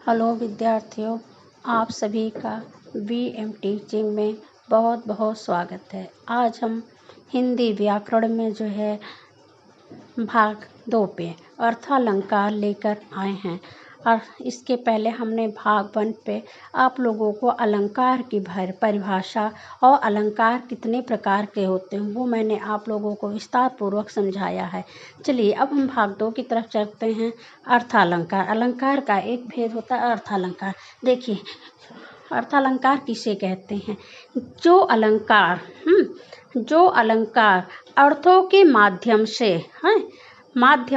Hello विद्यार्थियों, आप सभी का वीएम टीचिंग में बहुत बहुत स्वागत है। आज हम हिंदी व्याकरण में जो है भाग 2 पे अर्थालंकार लेकर आए हैं। और इसके पहले हमने भाग 1 पे आप लोगों को अलंकार की परिभाषा और अलंकार कितने प्रकार के होते हैं वो मैंने आप लोगों को विस्तार पूर्वक समझाया है। चलिए अब हम भाग 2 की तरफ चलते हैं। अर्थालंकार, अलंकार का एक भेद होता है अर्थालंकार। देखिए, अर्थालंकार किसे कहते हैं? जो अलंकार अर्थों के माध्यम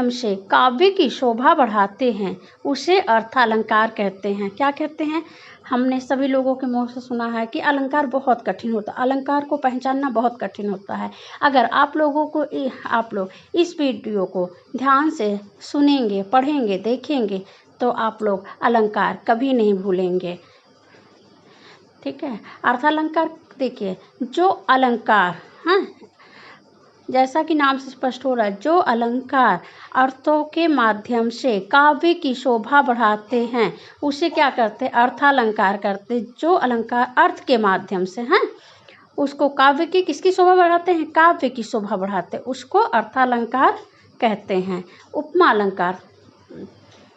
से काव्य की शोभा बढ़ाते हैं उसे अर्थालंकार कहते हैं। क्या कहते हैं? हमने सभी लोगों के मुंह से सुना है कि अलंकार बहुत कठिन होता है, अलंकार को पहचानना बहुत कठिन होता है। अगर आप लोग इस वीडियो को ध्यान से सुनेंगे, पढ़ेंगे, देखेंगे तो आप लोग अलंकार कभी नहीं भूलेंगे। ठीक है। अर्थालंकार देखिए, जो अलंकार जैसा कि नाम से स्पष्ट हो रहा है, जो अलंकार अर्थों के माध्यम से काव्य की शोभा बढ़ाते हैं उसे क्या करते हैं? अर्थालंकार करते। जो अलंकार अर्थ के माध्यम से उसको काव्य की किसकी शोभा बढ़ाते हैं? काव्य की शोभा बढ़ाते, उसको अर्थालंकार कहते हैं। उपमा अलंकार,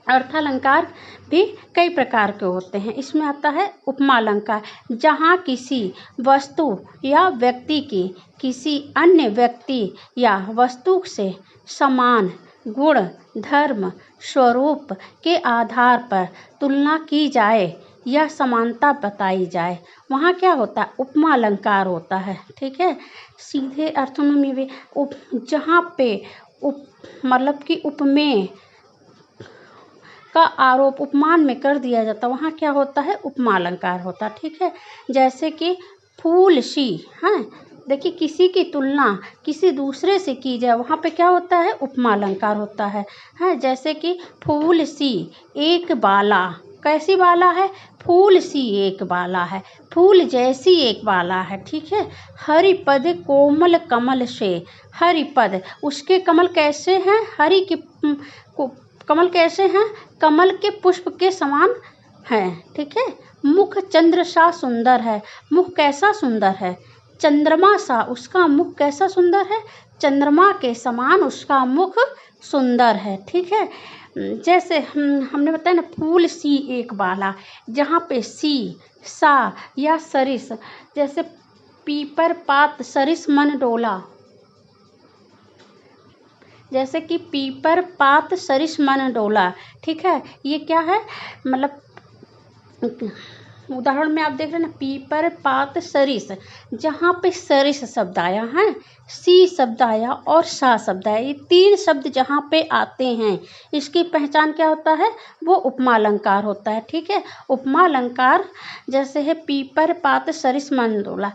अर्थालंकार भी कई प्रकार के होते हैं। इसमें आता है उपमा अलंकार, जहाँ किसी वस्तु या व्यक्ति की किसी अन्य व्यक्ति या वस्तु से समान गुण, धर्म, स्वरूप के आधार पर तुलना की जाए या समानता बताई जाए, वहाँ क्या होता है? उपमा अलंकार होता है। ठीक है। सीधे अर्थों में भी जहाँ पे मतलब कि उपमेय का आरोप उपमान में कर दिया जाता, वहाँ क्या होता है? उपमा अलंकार होता। ठीक है। जैसे कि फूल सी, देखिए, किसी की तुलना किसी दूसरे से की जाए, वहाँ पे क्या होता है? उपमा अलंकार होता है। जैसे कि फूल सी एक बाला, कैसी बाला है? फूल सी एक बाला है, फूल जैसी एक बाला है। ठीक है। हरिपद कोमल कमल से, हरिपद, उसके कमल कैसे हैं? हरि के कमल कैसे हैं? कमल के पुष्प के समान है। ठीक है। मुख चंद्र सा सुंदर है, मुख कैसा सुंदर है? चंद्रमा सा, उसका मुख कैसा सुंदर है? चंद्रमा के समान उसका मुख सुंदर है। ठीक है। जैसे हमने बताया ना, फूल सी एक बाला, जहाँ पे सी, सा या सरिस, जैसे पीपर पात सरिस मन डोला, जैसे कि पीपर पात सरिस मन डोला। ठीक है। ये क्या है? मतलब उदाहरण में आप देख रहे हैं ना, पीपर पात सरिस, जहाँ पे सरिस शब्द आया है, सी शब्द आया और सा शब्द आया, ये 3 शब्द जहाँ पे आते हैं इसकी पहचान क्या होता है? वो उपमा अलंकार होता है। ठीक है। उपमा अलंकार जैसे है पीपर पात सरिस मन डोला,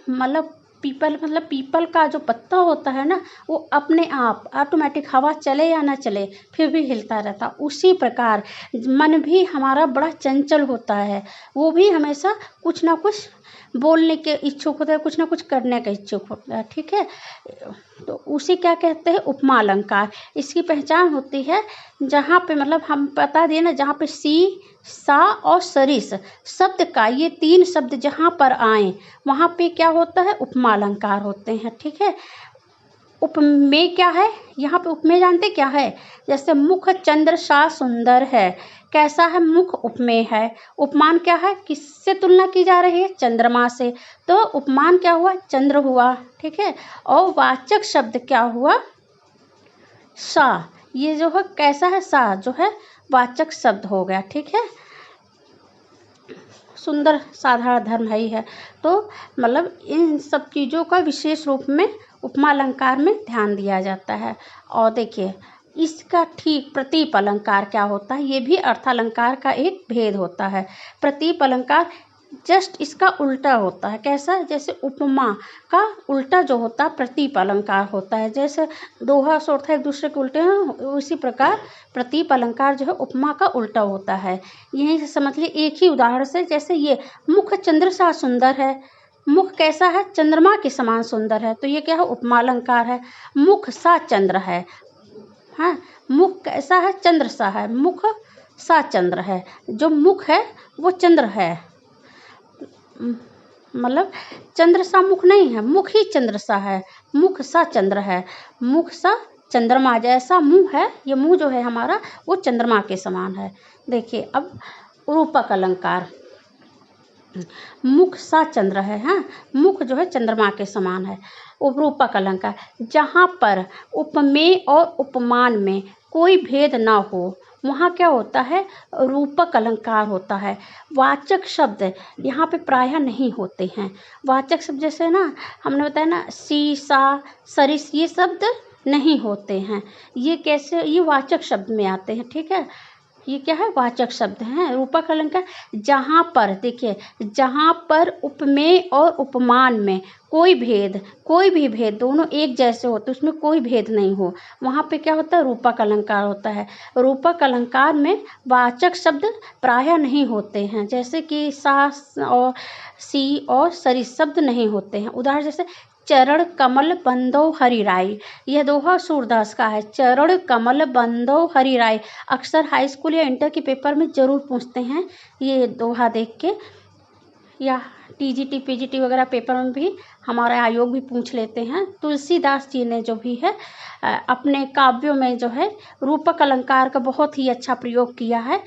मतलब पीपल का जो पत्ता होता है ना, वो अपने आप ऑटोमेटिक, हवा चले या ना चले फिर भी हिलता रहता। उसी प्रकार मन भी हमारा बड़ा चंचल होता है, वो भी हमेशा कुछ ना कुछ बोलने के इच्छुक होता है, कुछ ना कुछ करने का इच्छुक होता है। ठीक है। तो उसे क्या कहते हैं? उपमा अलंकार। इसकी पहचान होती है जहाँ पे, मतलब हम बता दिए ना, जहाँ पे सी, सा और सरिस शब्द का, ये 3 शब्द जहाँ पर आए वहाँ पे क्या होता है? उपमा अलंकार होते हैं। ठीक है। उपमेय क्या है? यहाँ पे उपमेय जानते क्या है? जैसे मुख चंद्र सा सुंदर है, कैसा है? मुख उपमेय है। उपमान क्या है? किससे तुलना की जा रही है? चंद्रमा से, तो उपमान क्या हुआ? चंद्र हुआ। ठीक है। और वाचक शब्द क्या हुआ? सा, ये जो है कैसा है? सा जो है वाचक शब्द हो गया। ठीक है। सुंदर साधारण धर्म है ही है। तो मतलब इन सब चीज़ों का विशेष रूप में उपमा अलंकार में ध्यान दिया जाता है। और देखिए, इसका ठीक प्रतीप अलंकार क्या होता है? ये भी अर्थालंकार का एक भेद होता है। प्रतीप अलंकार जस्ट इसका उल्टा होता है। कैसा? जैसे उपमा का उल्टा जो होता है प्रतीप अलंकार होता है। जैसे दोहा सोर्थ एक दूसरे के उल्टे हैं, उसी प्रकार प्रतीप अलंकार जो है उपमा का उल्टा होता है। यहीं से समझ लिए एक ही उदाहरण से, जैसे ये मुख चंद्र सा सुंदर है, मुख कैसा है? चंद्रमा के समान सुंदर है, तो ये क्या है? उपमा अलंकार है। मुख सा चंद्र है, मुख कैसा है? चंद्र सा है, मुख सा चंद्र है। जो मुख है वो चंद्र है, मतलब चंद्र सा मुख नहीं है, मुख ही चंद्र सा है, मुख सा चंद्र है, मुख सा चंद्रमा जैसा मुंह है। ये मुंह जो है हमारा वो चंद्रमा के समान है। देखिए अब रूपक अलंकार, मुख सा चंद्र है, हाँ, मुख जो है चंद्रमा के समान है। रूपक अलंकार, जहाँ पर उपमेय और उपमान में कोई भेद ना हो वहाँ क्या होता है, रूपक अलंकार होता है। वाचक शब्द यहाँ पे प्रायः नहीं होते हैं। वाचक शब्द जैसे ना हमने बताया ना, सी, सा, सरिस, ये शब्द नहीं होते हैं। ये कैसे, ये वाचक शब्द में आते हैं, ठीक है। ये क्या है, वाचक शब्द हैं। रूपक अलंकार जहाँ पर, देखिए जहाँ पर उपमेय और उपमान में कोई भी भेद दोनों एक जैसे होते, उसमें कोई भेद नहीं हो, वहाँ पे क्या होता है, रूपक अलंकार होता है। रूपक अलंकार में वाचक शब्द प्रायः नहीं होते हैं, जैसे कि सा और सी और सरिस शब्द नहीं होते हैं। उदाहरण जैसे चरण कमल बंदो हरिराई, यह दोहा सूरदास का है। चरण कमल बंदो हरिराई अक्सर हाई स्कूल या इंटर के पेपर में ज़रूर पूछते हैं ये दोहा देख के, या टीजीटी पीजीटी वगैरह पेपर में भी हमारा आयोग भी पूछ लेते हैं। तुलसीदास जी ने जो भी है अपने काव्यों में जो है रूपक अलंकार का बहुत ही अच्छा प्रयोग किया है।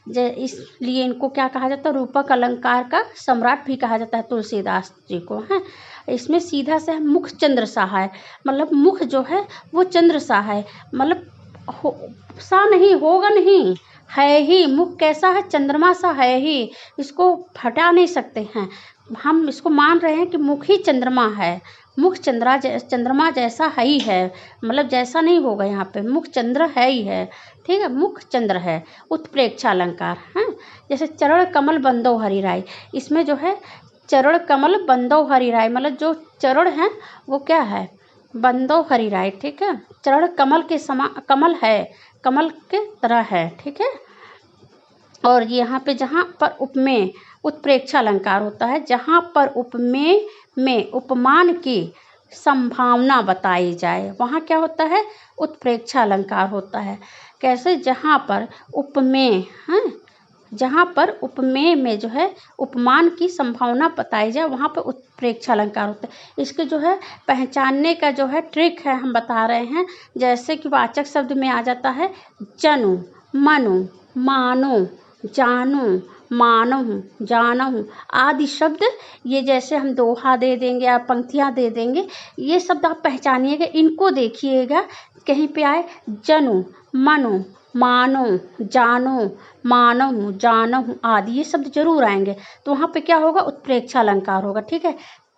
इसलिए इनको क्या कहा जाता है, रूपक अलंकार का सम्राट भी कहा जाता है तुलसीदास जी को, है। इसमें सीधा से मुख चंद्र सा है, मतलब मुख जो है वो चंद्र सा है, मतलब सा नहीं होगा, नहीं है ही, मुख कैसा है, चंद्रमा सा है ही, इसको हटा नहीं सकते हैं। हम इसको मान रहे हैं कि मुख ही चंद्रमा है, मुख चंद्रमा जैसा है ही है, मतलब जैसा नहीं होगा, यहाँ पे मुख चंद्र है ही है, ठीक है, मुख चंद्र है। उत्प्रेक्षा अलंकार है, जैसे चरण कमल बंदो हरिराई, इसमें जो है चरण कमल बंदो हरिराई, मतलब जो चरण है वो क्या है, बंदो हरिराई, ठीक है। चरण कमल के समान, कमल है, कमल के तरह है, ठीक है। और यहाँ पे जहाँ पर उपमेय उत्प्रेक्षा अलंकार होता है, जहाँ पर उपमेय में उपमान की संभावना बताई जाए, वहाँ क्या होता है, उत्प्रेक्षा अलंकार होता है। कैसे, जहाँ पर उपमेय है, जहाँ पर उपमेय में जो है उपमान की संभावना बताई जाए, वहाँ पर उत्प्रेक्षा अलंकार होता है। इसके जो है पहचानने का जो है ट्रिक है, हम बता रहे हैं। जैसे कि वाचक शब्द में आ जाता है जनु, मनु, मानो, जानू, मानहु, जानहु आदि शब्द, ये जैसे हम दोहा दे देंगे या पंक्तियाँ दे देंगे, ये शब्द आप पहचानिएगा, इनको देखिएगा, कहीं पे आए जनु, मनु, मानो, जानो, मानहु, जानहु आदि, ये शब्द जरूर आएंगे, तो वहाँ पे क्या होगा, उत्प्रेक्षा अलंकार होगा, ठीक है।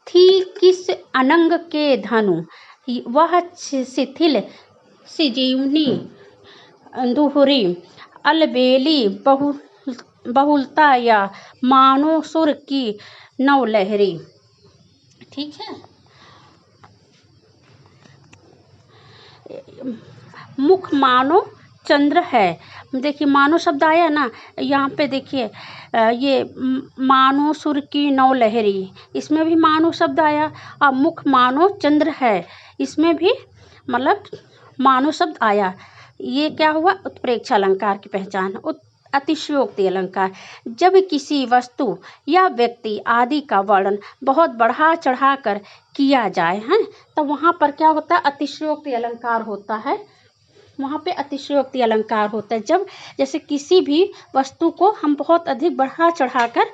थी किस अनंग के धनु, वह शिथिल सिजीवनी दुहरी, अलबेली बहुलता या मानो सुर की नवलहरी, ठीक है। मुख मानो चंद्र है, देखिए मानो शब्द आया ना यहाँ पे, देखिए ये मानो सुर की नवलहरी, इसमें भी मानो शब्द आया, और मुख मानो चंद्र है, इसमें भी मतलब मानो शब्द आया। ये क्या हुआ, उत्प्रेक्षा अलंकार की पहचान। अतिशयोक्ति अलंकार, जब किसी वस्तु या व्यक्ति आदि का वर्णन बहुत बढ़ा चढ़ा कर किया जाए, हैं, तो वहाँ पर क्या होता है, अतिशयोक्ति अलंकार होता है। वहाँ पे अतिशयोक्ति अलंकार होता है जब जैसे किसी भी वस्तु को हम बहुत अधिक बढ़ा चढ़ाकर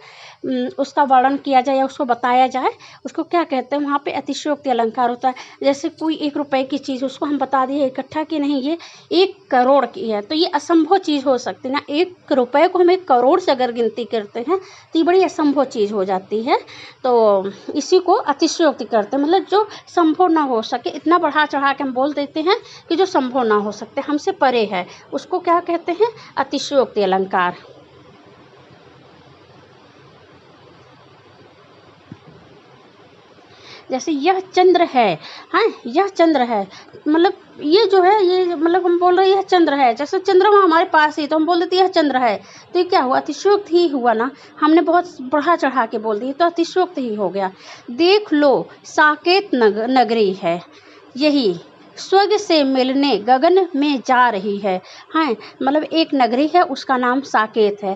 उसका वर्णन किया जाए या उसको बताया जाए, उसको क्या कहते हैं, वहाँ पे अतिशयोक्ति अलंकार होता है। जैसे कोई 1 रुपए की चीज़, उसको हम बता दिए इकट्ठा कि नहीं ये 1 करोड़ की है, तो ये असंभव चीज़ हो सकती है ना। 1 रुपए को हम 1 करोड़ से अगर गिनती करते हैं तो ये बड़ी असंभव चीज़ हो जाती है। तो इसी को अतिशयोक्ति करते हैं, मतलब जो संभव ना हो सके, इतना बढ़ा चढ़ा के हम बोल देते हैं कि जो संभव ना हो सकते, हमसे परे है, उसको क्या कहते हैं, अतिशयोक्ति अलंकार। जैसे यह चंद्र है, हाँ, यह चंद्र है, मतलब ये जो है, ये मतलब हम बोल रहे हैं यह चंद्र है, जैसे चंद्रमा हमारे पास ही, तो हम बोल देते यह चंद्र है, तो ये क्या हुआ, अतिशयोक्ति ही हुआ ना, हमने बहुत बढ़ा चढ़ा के बोल दी, तो अतिशयोक्ति ही हो गया। देख लो साकेत नगरी है, यही स्वर्ग से मिलने गगन में जा रही है। हैं मतलब एक नगरी है, उसका नाम साकेत है।